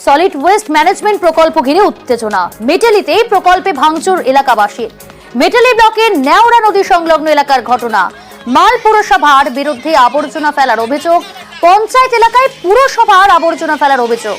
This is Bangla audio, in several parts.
সলিড ওয়েস্ট ম্যানেজমেন্ট প্রকল্প ঘিরে উত্তেজনা। মেটালিতে প্রকল্পে ভাঙচুর এলাকাবাসীর। মেটালি ব্লকের নেওড়া নদী সংলগ্ন এলাকার ঘটনা। মাল পুরসভার বিরুদ্ধে আবর্জনা ফেলার অভিযোগ। পঞ্চায়েত এলাকায় পুরসভার আবর্জনা ফেলার অভিযোগ।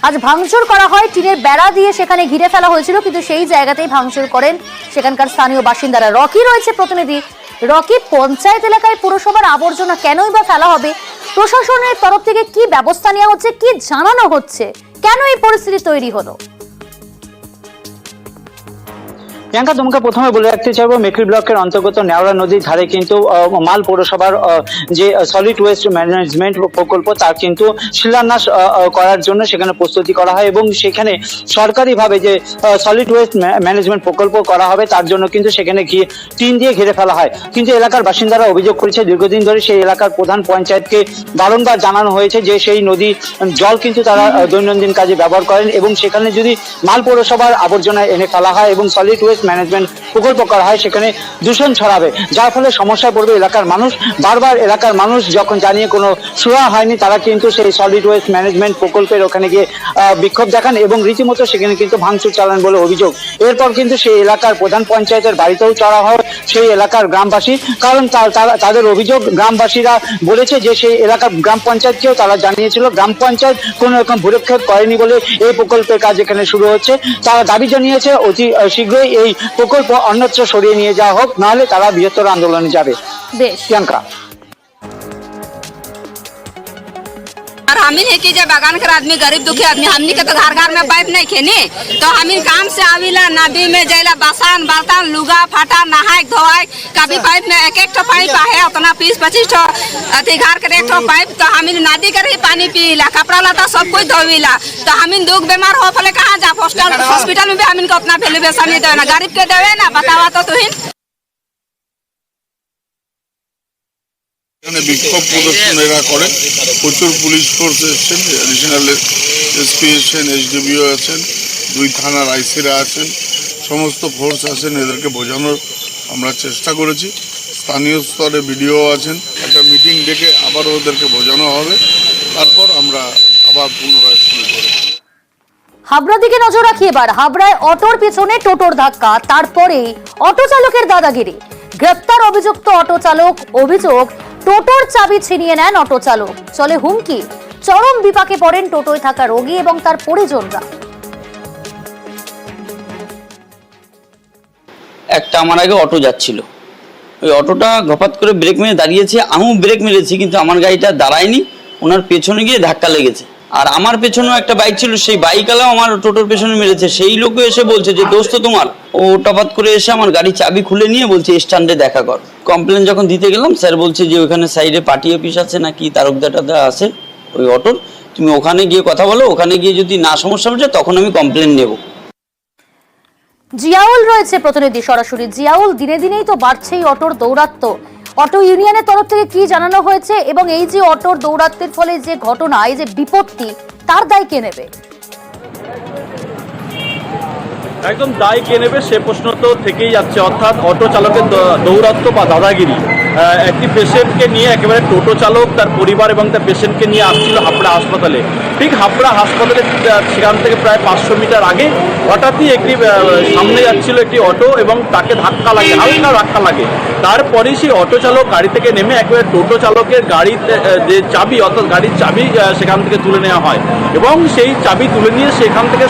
আজ ভাঙচুর করা হয়, টিনের বেড়া দিয়ে সেখানে ঘিরে ফেলা হয়েছিল, কিন্তু সেই জায়গাতেই ভাঙচুর করেন সেখানকার স্থানীয় বাসিন্দারা। রকি রয়েছে প্রতিনিধি। রকি, পঞ্চায়েত এলাকায় পুরসভার আবর্জনা কেনই বা ফেলা হবে? প্রশাসনের তরফ থেকে কি ব্যবস্থা নেওয়া হচ্ছে, কি জানানো হচ্ছে, কেন এই পরিস্থিতি তৈরি হলো? প্রিয়াঙ্কা, তোমাকে প্রথমে বলে রাখতে চাইবো, মেকরি ব্লকের অন্তর্গত নেওড়া নদীর ধারে কিন্তু মাল পৌরসভার যে সলিড ওয়েস্ট ম্যানেজমেন্ট প্রকল্প তার কিন্তু শিলান্যাস করার জন্য সেখানে প্রস্তুতি করা হয় এবং সেখানে সরকারিভাবে যে সলিড ওয়েস্ট ম্যানেজমেন্ট প্রকল্প করা হবে তার জন্য কিন্তু সেখানে টিন দিয়ে ঘিরে ফেলা হয়। কিন্তু এলাকার বাসিন্দারা অভিযোগ করেছে, দীর্ঘদিন ধরে সেই এলাকার প্রধান পঞ্চায়েতকে বারংবার জানানো হয়েছে যে সেই নদী জল কিন্তু তারা দৈনন্দিন কাজে ব্যবহার করেন এবং সেখানে যদি মাল পৌরসভার আবর্জনা এনে ফেলা হয় এবং সলিড ওয়েস্ট ম্যানেজমেন্ট প্রকল্প করা হয় সেখানে দূষণ ছড়াবে, যার ফলে সমস্যায় পড়বে এলাকার মানুষ। বারবার এলাকার মানুষ যখন জানিয়ে কোনো সুরা হয়নি, তারা কিন্তু সেই সলিড ওয়েস্ট ম্যানেজমেন্ট প্রকল্পের ওখানে গিয়ে বিক্ষোভ দেখান এবং রীতিমতো সেখানে কিন্তু ভাঙচুর চালান বলে অভিযোগ। এরপর কিন্তু সেই এলাকার প্রধান পঞ্চায়েতের বাড়িতেও চড়া হয় সেই এলাকার গ্রামবাসী, কারণ তাদের অভিযোগ, গ্রামবাসীরা বলেছে যে সেই এলাকার গ্রাম পঞ্চায়েতকেও তারা জানিয়েছিল, গ্রাম পঞ্চায়েত কোনো রকম ভূরক্ষেপ করেনি বলে এই প্রকল্পের কাজ এখানে শুরু হচ্ছে। তারা দাবি জানিয়েছে অতি শীঘ্রই এই প্রকল্প অন্যত্র সরিয়ে নিয়ে যাওয়া হোক, নাহলে তারা বৃহত্তর আন্দোলনে যাবে। প্রিয়াঙ্কা, और हमी है कि जब बागान कर आदमी गरीब दुखी आदमी, हमनी के तो घर घर में पाइप नहीं खेनी, तो हमी काम से आविला नदी में जाइला बासन बर्तन लुगा फाटा नहाए धोआए। कभी पाइप में एक एक पाइप है उतना 20-25 अति घर के एक पाइप, तो हमी नदी कर ही पानी पीला, कपड़ा लता सब कुछ धोविला। तो हमी दुख बीमार हो फले कहाँ जा, हॉस्पिटल में भी हमी को उतना वैल्यूएशन नहीं देना, गरीब के देवे ना, बतावा तो तुहिन। এখানে বিক্ষোভ প্রদর্শন এরা করে, প্রচুর পুলিশ ফোর্স এসছেন, অ্যাডিশনাল এসপি এসছেন, এসডিপিও আছেন, 2 থানার আইসিরা আছেন, সমস্ত ফোর্স আছেন। এদেরকে বোঝানোর আমরা চেষ্টা করেছি, স্থানীয় স্তরে বিডিও আছেন। একটা মিটিং ডেকে আবারও ওদেরকে বোঝানো হবে, তারপর আমরা আবার পুনরায় শুরু করব। হাবড়া দিকে নজর রাখি এবার। হাবড়ায় অটোর পিছনে টোটোর ধাক্কা, তারপরেই অটো চালকের দাদাগিরি। গ্রেপ্তার অভিযুক্ত অটো চালক। অভিযোগ, টোটোর চাবি ছিনিয়ে নেন অটো চালক। চলে হুমকি। চরম বিপাকে পড়েন টোটোয় থাকা রোগী এবং তার পরিজনরা। একটা আমার আগে অটো যাচ্ছিল, ওই অটোটা ঘপাত করে ব্রেক মেরে দাঁড়িয়েছে, আমিও ব্রেক মেরেছি কিন্তু আমার গাড়িটা দাঁড়ায়নি, ওনার পেছনে গিয়ে ধাক্কা লেগেছে। আর আমার পেছনেও একটা বাইক ছিল, সেই বাইকওয়ালাও আমার টোটোর পেছনে মেরেছে। সেই লোকও এসে বলছে যে দোস্ত তোমার, ও টপাত করে এসে আমার গাড়ি চাবি খুলে নিয়ে বলছে স্ট্যান্ডে দেখা কর। কমপ্লেন যখন দিতে গেলাম, স্যার বলছে যে ওখানে সাইডে পার্টি অফিস আছে নাকি তারকদাটা আছে ওই অটোর, তুমি ওখানে গিয়ে কথা বলো, ওখানে গিয়ে যদি না সমস্যা হচ্ছে তখন আমি কমপ্লেন নেব। জিয়াউল রয়েছে প্রতিনিধি সরাসরি। জিয়াউল, দিনে দিনেই তো বাড়ছেই অটোর দৌরাত্ম্য। অটো ইউনিয়নের তরফ থেকে কি জানানো হয়েছে এবং এই যে অটোর দৌরাত্ম্যের ফলে যে ঘটনা, এই যে বিপত্তি, তার দায় কে নেবে? একদম দায় কে নেবে সে প্রশ্ন তো থেকেই যাচ্ছে, অর্থাৎ অটো চালকের দৌরাত্ম্য বা দাদাগিরি। একটি পেশেন্টকে নিয়ে একেবারে টোটো চালক তার পরিবার এবং তার পেশেন্টকে নিয়ে আসছিল হাবড়া হাসপাতালে। ঠিক হাবড়া হাসপাতালে সেখান থেকে প্রায় 500 মিটার আগে হঠাৎই একটি সামনে যাচ্ছিল একটি অটো এবং তাকে ধাক্কা লাগে, হালকা ধাক্কা লাগে। তারপরেই সেই অটো চালক গাড়ি থেকে নেমে একেবারে টোটো চালকের গাড়িতে যে চাবি, অর্থাৎ গাড়ির চাবি সেখান থেকে তুলে নেওয়া হয় এবং সেই চাবি তুলে নিয়ে সেখান থেকে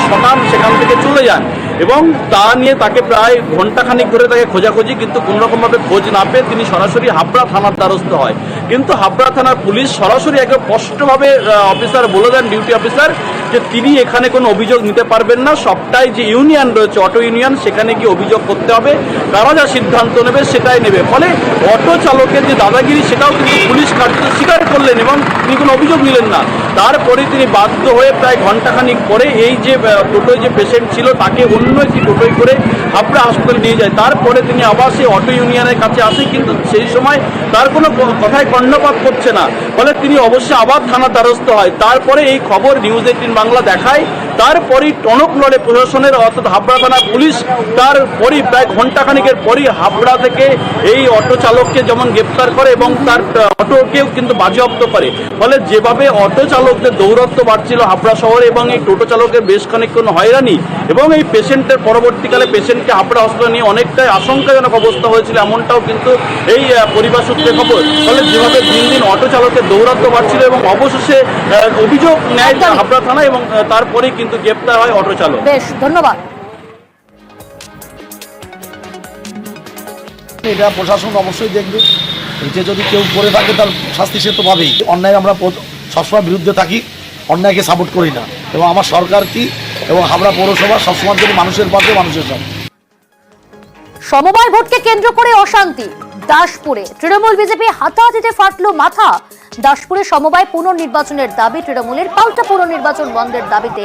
সেখান থেকে চলে যান এবং তা নিয়ে তাকে প্রায় ঘন্টাখানিক ধরে তাকে খোঁজাখুঁজি, কিন্তু কোনোরকমভাবে খোঁজ না পেয়ে তিনি সরাসরি হাবড়া থানার দ্বারস্থ হয়। কিন্তু হাবড়া থানার পুলিশ সরাসরি একদম স্পষ্টভাবে অফিসার বলে দেন, ডিউটি অফিসার, যে তিনি এখানে কোনো অভিযোগ নিতে পারবেন না। সবটাই যে ইউনিয়ন রয়েছে অটো ইউনিয়ন, সেখানে গিয়ে অভিযোগ করতে হবে, তারা যা সিদ্ধান্ত নেবে সেটাই নেবে। ফলে অটো চালকের যে দাদাগিরি সেটাও কিন্তু পুলিশ কার্যত স্বীকার করলেন এবং তিনি কোনো অভিযোগ নিলেন না। তারপরে তিনি বাধ্য হয়ে প্রায় ঘন্টাখানিক পরে এই যে টোটোয় যে পেশেন্ট ছিল তাকে অন্য একটি টোটোয় করে হাবড়া হাসপাতালে নিয়ে যায়। তারপরে তিনি আবার সেই অটো ইউনিয়নের কাছে আসে, কিন্তু সেই সময় তার কোনো কথায় কর্ণপাত করছে না, ফলে তিনি অবশ্যই আবার থানার দ্বারস্থ হয়। তারপরে এই খবর নিউজ 18 বাংলা দেখায়, তারপরই টনক লড়ে প্রশাসনের অর্থাৎ হাবড়া থানা পুলিশ। তারপরই প্রায় ঘন্টাখানিকের পরই হাবড়া থেকে এই অটো চালককে যেমন গ্রেপ্তার করে এবং তার অটোকেও কিন্তু বাজেয়াপ্ত করে। ফলে যেভাবে অটো চালকদের দৌরত্ব বাড়ছিল হাবড়া শহরে এবং এই টোটো চালকের বেশ খানিকক্ষণ হয়রানি এবং এই পেশেন্টের পরবর্তীকালে পেশেন্টকে হাবড়া হসপিটালে নিয়ে অনেকটাই আশঙ্কাজনক অবস্থা হয়েছিল, এমনটাও কিন্তু এই পরিবার সূত্রে খবর। ফলে যেভাবে দিন দিন অটো চালকের দৌরাত্ম্য বাড়ছিল এবং অবশেষে অভিযোগ নেয় হাবড়া থানা এবং তারপরেই কিন্তু গ্রেপ্তার হয় অটো চালক। বেশ, ধন্যবাদ। এটা প্রশাসন অবশ্যই দেখবে, এটা যদি কেউ করে থাকে তার শাস্তি সে তো পাবেই। অন্যায় আমরা সবসময় বিরুদ্ধে থাকি, অন্যায়কে সাপোর্ট করি না, এবং আমার সরকার কি এবং হাবড়া পৌরসভা সবসময় যদি মানুষের পাশে, মানুষের সাথে। সমবায় ভোটকে কেন্দ্র করে অশান্তি দাসপুরে, তৃণমূল বিজেপি হাতাহাতিতে ফাটলো মাথা। দাসপুরে সমবায় পুনর্নির্বাচনের দাবি তৃণমূলের, পাল্টা পুনর্নির্বাচন বন্ধের দাবিতে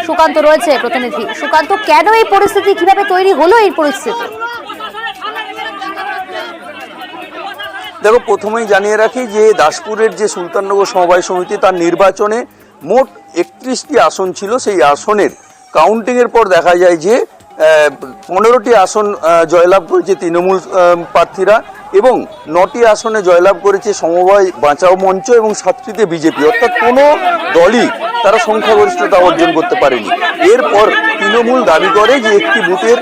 সুকান্ত রয়েছে প্রতিনিধি। সুকান্ত, কেন এই পরিস্থিতি, কিভাবে তৈরি হলো এই পরিস্থিতি? দেখো, প্রথমেই জানিয়ে রাখি যে দাসপুরের যে সুলতাননগর সমবায় সমিতি তার নির্বাচনে মোট 31টি আসন ছিল। সেই আসনের কাউন্টিংয়ের পর দেখা যায় যে 15টি আসন জয়লাভ করেছে তৃণমূল প্রার্থীরা এবং 9টি আসনে জয়লাভ করেছে সমবায় বাঁচাও মঞ্চ এবং 7টিতে বিজেপি। অর্থাৎ কোনো দলই তারা সংখ্যাগরিষ্ঠতা অর্জন করতে পারেনি। এরপর তৃণমূল দাবি করে যে একটি বুথের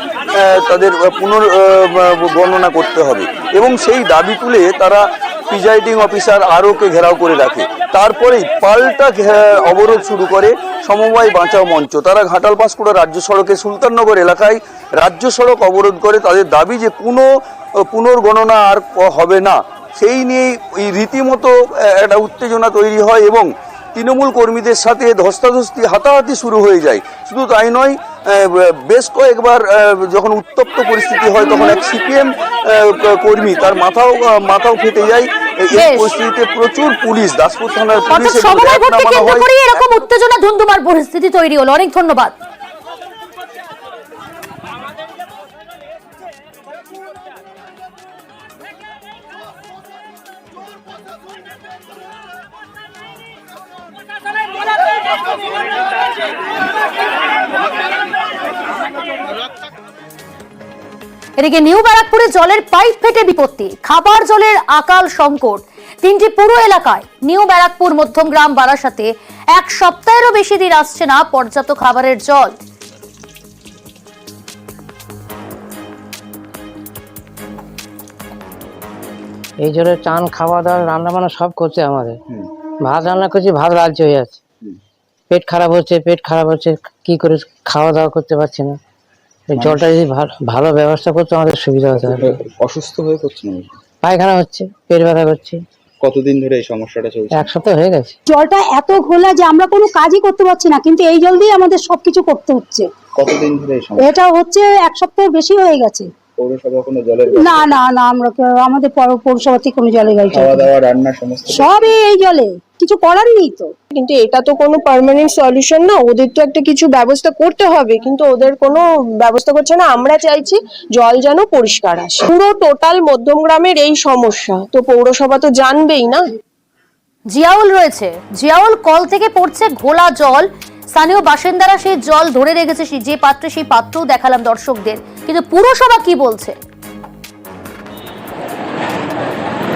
তাদের পুনর্গণনা করতে হবে এবং সেই দাবি তুলে তারা প্রিজাইডিং অফিসার আরওকে ঘেরাও করে রাখে। তারপরেই পাল্টা অবরোধ শুরু করে সমবায় বাঁচাও মঞ্চ। তারা ঘাটাল পাঁশকুড়া রাজ্য সড়কের সুলতাননগর এলাকায় রাজ্য সড়ক অবরোধ করে। তাদের দাবি যে কোনো পুনর্গণনা আর হবে না। সেই নিয়েই এই রীতিমতো একটা উত্তেজনা তৈরি হয় এবং তৃণমূল কর্মীদের সাথে ধস্তাধস্তি হাতাহাতি শুরু হয়ে যায়। শুধু তাই নয়, বেশ কয়েকবার যখন উত্তপ্ত পরিস্থিতি হয় তখন এক সিপিএম কর্মী তার মাথাও ফেটে যায়। এই পরিস্থিতিতে প্রচুর পুলিশ, দাসপুর থানার পুলিশ এরকম উত্তেজনা ধুন্ধুমার পরিস্থিতি তৈরি হলো। অনেক ধন্যবাদ। এদিকে নিউ ব্যারাকপুরে জলের পাইপ ফেটে বিপত্তি, খাবার জলের আকাল সংকট 3টি পুরো এলাকায়। নিউ ব্যারাকপুর, মধ্যমগ্রাম, বারাসাতে 1 সপ্তাহেরও বেশি দিন আসছে না পর্যাপ্ত খাবারের জল। এই জলে চান, খাওয়া দাওয়া, রান্না বান্না সব করছে আমাদের। ভাত রান্না করছি, ভাত লালচে হয়ে যাচ্ছে, পেট খারাপ হচ্ছে, কি করে খাওয়া দাওয়া করতে পারছি না। জলটা যদি ভালো ব্যবস্থা করতো আমাদের সুবিধা হতো। অসুস্থ হয়ে পড়ছে না, পায়খানা হচ্ছে, পেট ব্যথা করছে। কতদিন ধরে এই সমস্যাটা চলছে? 1 সপ্তাহ হয়ে গেছে। জলটা এত ঘোলা যে আমরা কোনো কাজই করতে পারছি না, কিন্তু এই জল দিয়ে আমাদের সবকিছু করতে হচ্ছে। কতদিন ধরে এই সমস্যা? এটা হচ্ছে 1 সপ্তাহের বেশি হয়ে গেছে। পৌরসভা কোনো জলের না না না, আমরা আমাদের পৌরসভা থেকে কোনো জলের গাড়ি, খাওয়া দাওয়া, রান্না সমস্ত সবই এই জলে, কিছু করার নেই তো। কিন্তু এটা তো কোনো পার্মানেন্ট সলিউশন না, ওদের তো একটা কিছু ব্যবস্থা করতে হবে, কিন্তু ওদের কোনো ব্যবস্থা করছে না। আমরা চাইছি জল যেন পরিষ্কার আসে। পুরো টোটাল মধ্যমগ্রামের এই সমস্যা তো পৌরসভা তো জানবেই না। জিয়াউল রয়েছে। জিয়াউল, কল থেকে পড়ছে ঘোলা জল, স্থানীয় বাসিন্দারা সেই জল ধরে রেখেছে যে পাত্রে, সেই পাত্রও দেখালাম দর্শকদের, কিন্তু পুরসভা কি বলছে?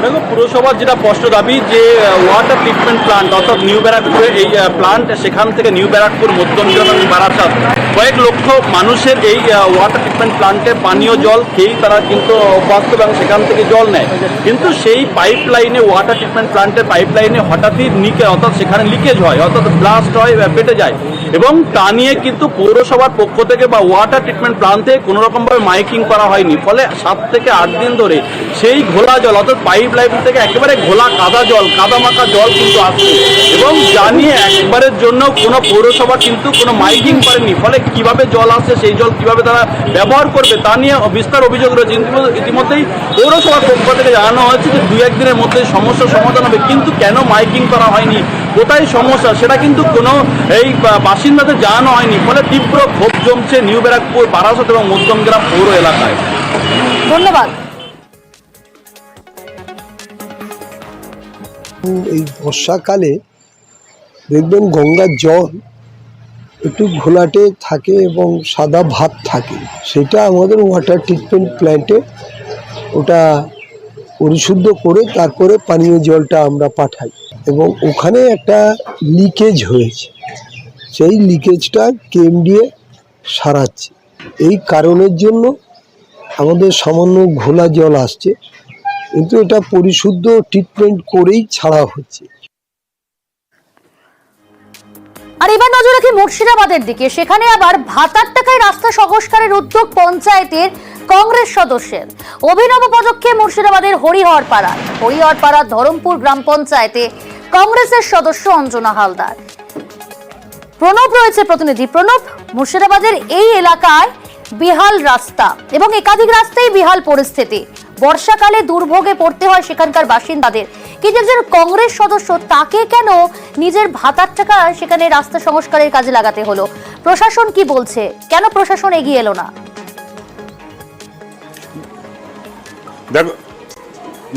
দেখো, পুরসভার যেটা স্পষ্ট দাবি যে ওয়াটার ট্রিটমেন্ট প্লান্ট অর্থাৎ নিউ ব্যারাকপুরে এই প্লান্ট, সেখান থেকে নিউ ব্যারাকপুর, মধ্যমগ্রাম এবং বারাসাত কয়েক লক্ষ মানুষের এই ওয়াটার ট্রিটমেন্ট প্লান্টে পানীয় জল খেয়েই তারা কিন্তু অভ্যস্ত এবং সেখান থেকে জল নেয়। কিন্তু সেই পাইপ লাইনে, ওয়াটার ট্রিটমেন্ট প্লান্টের পাইপ লাইনে হঠাৎই অর্থাৎ সেখানে লিকেজ হয়, অর্থাৎ ব্লাস্ট হয়, ফেটে যায় এবং তা নিয়ে কিন্তু পৌরসভার পক্ষ থেকে বা ওয়াটার ট্রিটমেন্ট প্লান্টে কোনো রকমভাবে মাইকিং করা হয়নি। ফলে 7 থেকে 8 দিন ধরে সেই ঘোলা জল অর্থাৎ পাইপ লাইন থেকে একেবারে ঘোলা কাদা জল, কাদা মাখা জল কিন্তু আসছে এবং জানিয়ে একবারের জন্য কোনো পৌরসভা কিন্তু কোনো মাইকিং করেনি। ফলে কিভাবে জল আসছে, সেই জল কিভাবে তারা ব্যবহার করবে তা নিয়ে বিস্তার অভিযোগ রয়েছে। ইতিমধ্যেই পৌরসভার পক্ষ থেকে জানানো হয়েছে যে 2-1 দিনের মধ্যে সমস্যার সমাধান হবে, কিন্তু কেন মাইকিং করা হয়নি, কোথায় সমস্যা, সেটা কিন্তু কোনো এই বাসিন্দাদের জানানো হয়নি। ফলে তীব্র ক্ষোভ জমছে নিউ ব্যারাকপুর, বারাসাত এবং মধ্যমগ্রাম পৌর এলাকায়। ধন্যবাদ। এই বর্ষাকালে দেখবেন গঙ্গার জল একটু ঘোলাটে থাকে এবং সাদা ভাত থাকে, সেটা আমাদের ওয়াটার ট্রিটমেন্ট প্ল্যান্টে ওটা পরিশুদ্ধ করে তারপরে পানীয় জলটা আমরা পাঠাই। এবং ওখানে একটা লিকেজ হয়েছে, সেই লিকেজটা কেএমডিএ সারাচ্ছে। এই কারণের জন্য আমাদের সামান্য ঘোলা জল আসছে, কিন্তু এটা পরিশুদ্ধ ট্রিটমেন্ট করেই ছাড়া হচ্ছে। আর এবার নজর রাখি মুর্শিদাবাদের দিকে। সেখানে আবার ভাতার টাকায় রাস্তা সংস্কারের উদ্যোগ পঞ্চায়েতের কংগ্রেস সদস্যের। অভিনব পদক্ষেপ মুর্শিদাবাদের হরিহরপাড়া ধরমপুর গ্রাম পঞ্চায়েতে কংগ্রেসের সদস্য অঞ্জনা হালদার। প্রণব রয়েছে প্রতিনিধি। প্রণব, মুর্শিদাবাদের এই এলাকায় বিহাল রাস্তা এবং একাধিক রাস্তায় বিহাল পরিস্থিতি, বর্ষাকালে দুর্ভোগে পড়তে হয় সেখানকার বাসিন্দাদের। কিন্তু একজন কংগ্রেস সদস্য, তাকে কেন নিজের ভাতার টাকা সেখানে রাস্তা সংস্কারের কাজে লাগাতে হলো? প্রশাসন কি বলছে? কেন প্রশাসন এগিয়ে এলো না?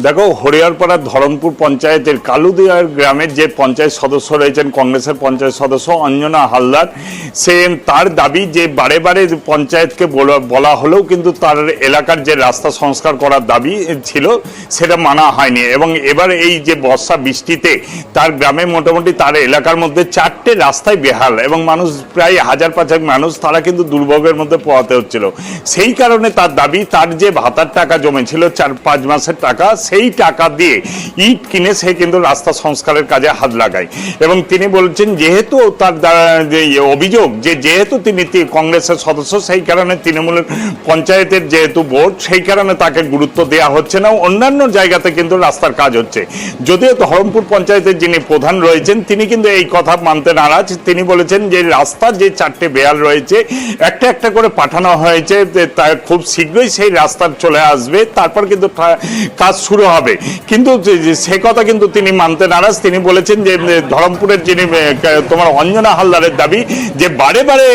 দেখো, হরিহরপাড়ার ধরমপুর পঞ্চায়েতের কালুদিয়ার গ্রামের যে পঞ্চায়েত সদস্য রয়েছেন, কংগ্রেসের পঞ্চায়েত সদস্য অঞ্জনা হালদার, সে তার দাবি যে বারে বারে পঞ্চায়েতকে বলা হলেও কিন্তু তার এলাকার যে রাস্তা সংস্কার করার দাবি ছিল সেটা মানা হয়নি। এবং এবার এই যে বর্ষা বৃষ্টিতে তার গ্রামে মোটামুটি তার এলাকার মধ্যে 4টে রাস্তায় বেহাল এবং মানুষ প্রায় 1000-5 মানুষ তারা কিন্তু দুর্ভোগের মধ্যে পোহাতে হচ্ছিল। সেই কারণে তার দাবি, তার যে ভাতার টাকা জমেছিল 4-5 মাসের টাকা, সেই টাকা দিয়ে ইট কিনে সে কিন্তু রাস্তা সংস্কারের কাজে হাত লাগায়। এবং তিনি বলছেন যেহেতু তার অভিযোগ যে যেহেতু তিনি কংগ্রেসের সদস্য, সেই কারণে তৃণমূলের পঞ্চায়েতের যেহেতু ভোট, সেই কারণে তাকে গুরুত্ব দেওয়া হচ্ছে না। অন্যান্য জায়গাতে কিন্তু রাস্তার কাজ হচ্ছে। যদিও ধরমপুর পঞ্চায়েতের যিনি প্রধান রয়েছেন তিনি কিন্তু এই কথা মানতে নারাজ। তিনি বলেছেন যে রাস্তার যে 4টে বেহাল রয়েছে একটা একটা করে পাঠানো হয়েছে, তা খুব শীঘ্রই সেই রাস্তা চলে আসবে, তারপর কিন্তু কাজ শুরু হবে। কিন্তু সে কথা কিন্তু তিনি মানতে নারাজ। তিনি বলেছেন যে ধরমপুরের যিনি তোমার অঞ্জনা হালদারের দাবি যে বারে বারে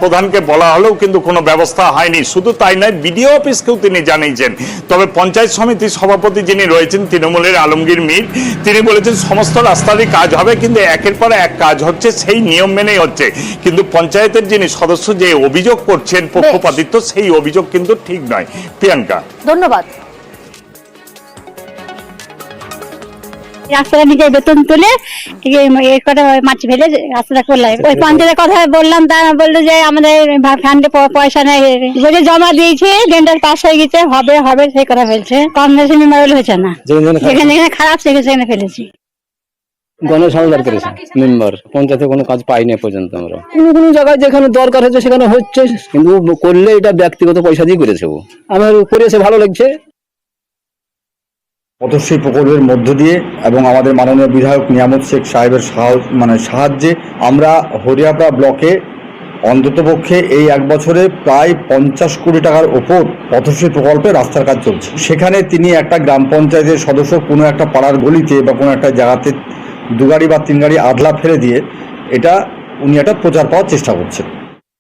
প্রধানকে বলা হলেও কিন্তু কোনো ব্যবস্থা হয়নি। শুধু তাই নয়, বিডিও অফিসকেও তিনি জানিয়েছেন। তবে পঞ্চায়েত সমিতির সভাপতি যিনি রয়েছেন তৃণমূলের আলমগীর মীর, তিনি বলেছেন সমস্ত রাস্তারই কাজ হবে, কিন্তু একের পর এক কাজ হচ্ছে, সেই নিয়ম মেনেই হচ্ছে। কিন্তু পঞ্চায়েতের যিনি সদস্য যে অভিযোগ করছেন পক্ষপাতিত্ব, সেই অভিযোগ কিন্তু ঠিক নয়। প্রিয়াঙ্কা, ধন্যবাদ। রাস্তাটা নিজের বেতন তুলে কটা মাছ ফেলে রাস্তাটা করলাম। ওই পঞ্চায়েতের কথা বললাম, তারা বললো যে আমাদের ফান্ডে পয়সা নেই, বলে জমা দিয়েছে, ডেন্ডার পাস হয়ে গেছে, হবে হবে সেই কথা বলছে। কংগ্রেস মেম্বার হয়েছে না, যেখানে যেখানে খারাপ সেখানে ফেলেছি। গণেশ হালদার করেছে মেম্বার, পঞ্চায়েতে কোনো কাজ পাইনি পর্যন্ত। আমরা কোনো জায়গায় যেখানে দরকার হচ্ছে সেখানে হচ্ছে, কিন্তু করলে এটা ব্যক্তিগত পয়সা দিয়ে করেছে। আমার করেছে, ভালো লাগছে। পথশ্রী প্রকল্পের মধ্য দিয়ে এবং আমাদের মাননীয় বিধায়ক নিয়ামত শেখ সাহেবের সাহায্যে আমরা হরিহরপাড়া ব্লকে অন্ততপক্ষে এই 1 বছরে প্রায় 50 কোটি টাকার ওপর পথশ্রী প্রকল্পে রাস্তার কাজ চলছে। সেখানে তিনি একটা গ্রাম পঞ্চায়েতের সদস্য কোনো একটা পাড়ার গলিতে বা কোনো একটা জায়গাতে 2 গাড়ি বা 3 গাড়ি আধলা ফেলে দিয়ে এটা উনি একটা প্রচার পাওয়ার চেষ্টা করছেন।